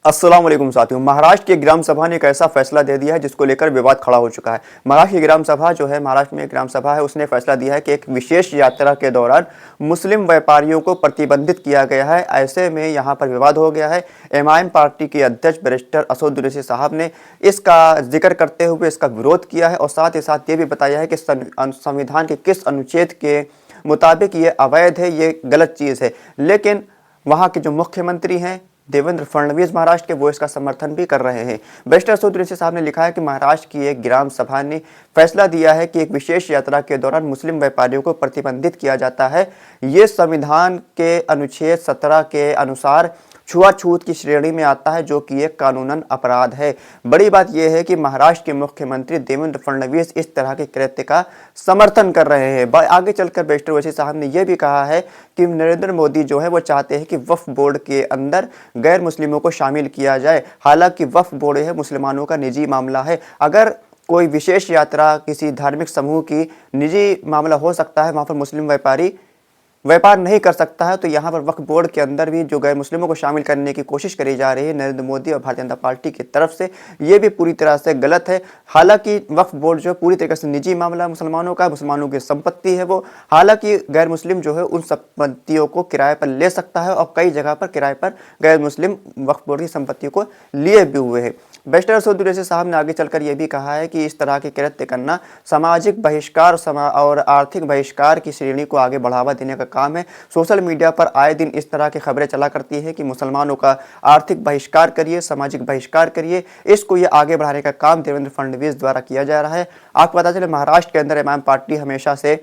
अस्सलाम वालेकुम साथियों। महाराष्ट्र की ग्राम सभा ने एक ऐसा फैसला दे दिया है जिसको लेकर विवाद खड़ा हो चुका है। महाराष्ट्र की ग्राम सभा जो है, महाराष्ट्र में एक ग्राम सभा है, उसने फैसला दिया है कि एक विशेष यात्रा के दौरान मुस्लिम व्यापारियों को प्रतिबंधित किया गया है। ऐसे में यहाँ पर विवाद हो गया है। एमआईएम पार्टी के अध्यक्ष बैरिस्टर असद उवैसी साहब ने इसका जिक्र करते हुए इसका विरोध किया है और साथ ही साथ ये भी बताया है कि संविधान के किस अनुच्छेद के मुताबिक ये अवैध है, ये गलत चीज़ है। लेकिन वहाँ के जो मुख्यमंत्री हैं देवेंद्र फडणवीस महाराष्ट्र के, वो इसका समर्थन भी कर रहे हैं। बैरिस्टर असद उवैसी साहब ने लिखा है कि महाराष्ट्र की एक ग्राम सभा ने फैसला दिया है कि एक विशेष यात्रा के दौरान मुस्लिम व्यापारियों को प्रतिबंधित किया जाता है। ये संविधान के अनुच्छेद 17 के अनुसार छुआछूत की श्रेणी में आता है, जो कि एक कानूनन अपराध है। बड़ी बात यह है कि महाराष्ट्र के मुख्यमंत्री देवेंद्र फडणवीस इस तरह के कृत्य का समर्थन कर रहे हैं। आगे चलकर बैरिस्टर उवैसी साहब ने यह भी कहा है कि नरेंद्र मोदी जो है वो चाहते हैं कि वक्फ बोर्ड के अंदर गैर मुस्लिमों को शामिल किया जाए। हालांकि वक्फ बोर्ड है मुसलमानों का निजी मामला है। अगर कोई विशेष यात्रा किसी धार्मिक समूह की निजी मामला हो सकता है, वहाँ पर मुस्लिम व्यापारी व्यापार नहीं कर सकता है, तो यहाँ पर वक्फ बोर्ड के अंदर भी जो गैर मुस्लिमों को शामिल करने की कोशिश करी जा रही है नरेंद्र मोदी और भारतीय जनता पार्टी की तरफ से, ये भी पूरी तरह से गलत है। हालांकि वक्फ बोर्ड जो पूरी तरीके से निजी मामला मुसलमानों का, मुसलमानों की संपत्ति है वो। हालांकि गैर मुस्लिम जो है उन संपत्तियों को किराए पर ले सकता है और कई जगह पर किराए पर गैर मुस्लिम वक्फ बोर्ड की संपत्तियों को लिए भी हुए हैं। बैरिस्टर असद उवैसी साहब ने आगे चलकर यह भी कहा है कि इस तरह के कृत्य करना सामाजिक बहिष्कार और आर्थिक बहिष्कार की श्रेणी को आगे बढ़ावा देने का काम है। सोशल मीडिया पर आए दिन इस तरह की खबरें चला करती है कि मुसलमानों का आर्थिक बहिष्कार करिए, सामाजिक बहिष्कार करिए। इसको ये आगे बढ़ाने का काम देवेंद्र फडणवीस द्वारा किया जा रहा है। आपको पता चले महाराष्ट्र के अंदर एमआईएम पार्टी हमेशा से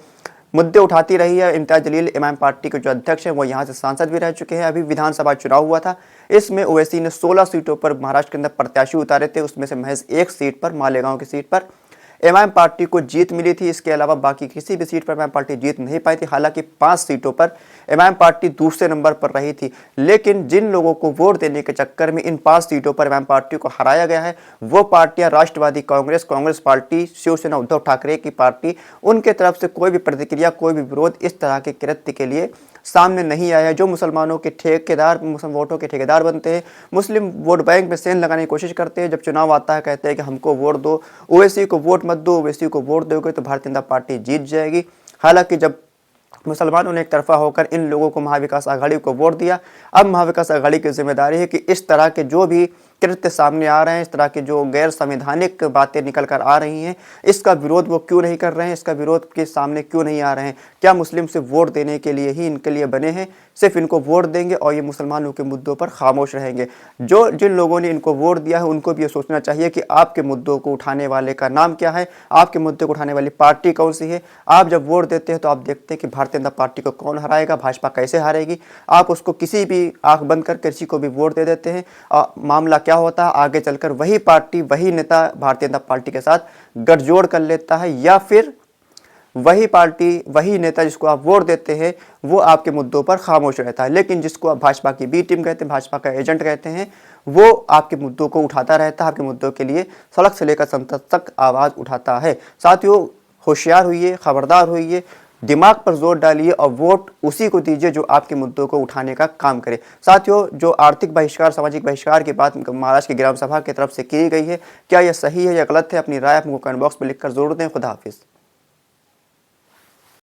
मुद्दे उठाती रही है। इम्तियाज जलील एमआईएम पार्टी के जो अध्यक्ष हैं वो यहाँ से सांसद भी रह चुके हैं। अभी विधानसभा चुनाव हुआ था, इसमें ओवैसी ने 16 सीटों पर महाराष्ट्र के अंदर प्रत्याशी उतारे थे। उसमें से महज एक सीट पर, मालेगांव की सीट पर एमआईएम पार्टी को जीत मिली थी। इसके अलावा बाकी किसी भी सीट पर एमआईएम पार्टी जीत नहीं पाई थी। हालांकि 5 सीटों पर एमआईएम पार्टी दूसरे नंबर पर रही थी। लेकिन जिन लोगों को वोट देने के चक्कर में इन 5 सीटों पर एमआईएम पार्टी को हराया गया है, वो पार्टियां राष्ट्रवादी कांग्रेस, कांग्रेस पार्टी, शिवसेना उद्धव ठाकरे की पार्टी, उनके तरफ से कोई भी प्रतिक्रिया, कोई भी विरोध इस तरह के कृत्य के लिए सामने नहीं आया है। जो मुसलमानों के ठेकेदार, मुस्लिम वोटों के ठेकेदार बनते हैं, मुस्लिम वोट बैंक में सेंध लगाने की कोशिश करते हैं, जब चुनाव आता है कहते हैं कि हमको वोट दो, ओवैसी को वोट मत दो, ओवैसी को वोट दोगे तो भारतीय जनता पार्टी जीत जाएगी। हालांकि जब मुसलमानों ने एक तरफा होकर इन लोगों को महाविकास आघाड़ी को वोट दिया, अब महाविकास आघाड़ी की जिम्मेदारी है कि इस तरह के जो भी कृत्य सामने आ रहे हैं, इस तरह की जो गैर संवैधानिक बातें निकल कर आ रही हैं, इसका विरोध वो क्यों नहीं कर रहे हैं, इसका विरोध के सामने क्यों नहीं आ रहे हैं। क्या मुस्लिम से वोट देने के लिए ही इनके लिए बने हैं? सिर्फ इनको वोट देंगे और ये मुसलमानों के मुद्दों पर खामोश रहेंगे। जिन लोगों ने इनको वोट दिया है उनको भी ये सोचना चाहिए कि आपके मुद्दों को उठाने वाले का नाम क्या है, आपके मुद्दे को उठाने वाली पार्टी कौन सी है। आप जब वोट देते हैं तो आप देखते हैं कि भारतीय जनता पार्टी को कौन हराएगा, भाजपा कैसे हारेगी। आप उसको किसी भी आंख बंद कर किसी को भी वोट दे देते हैं और मामला क्या होता है, आगे चलकर वही पार्टी, वही नेता भारतीय जनता पार्टी के साथ गठजोड़ कर लेता है, या फिर वही पार्टी, वही नेता जिसको आप वोट देते हैं वो आपके मुद्दों पर खामोश रहता है। लेकिन जिसको आप भाजपा की बी टीम कहते हैं, भाजपा का एजेंट कहते हैं, वो आपके मुद्दों को उठाता रहता है, आपके मुद्दों के लिए सड़क से लेकर संसद तक आवाज़ उठाता है। साथियों, होशियार होइए, खबरदार होइए, दिमाग पर जोर डालिए और वोट उसी को दीजिए जो आपके मुद्दों को उठाने का काम करे। साथियों, जो आर्थिक बहिष्कार, सामाजिक बहिष्कार की बात महाराष्ट्र की ग्राम सभा की तरफ से की गई है, क्या यह सही है या गलत है? अपनी राय हमको कमेंट बॉक्स में लिखकर जरूर दें। खुदा हाफिज़।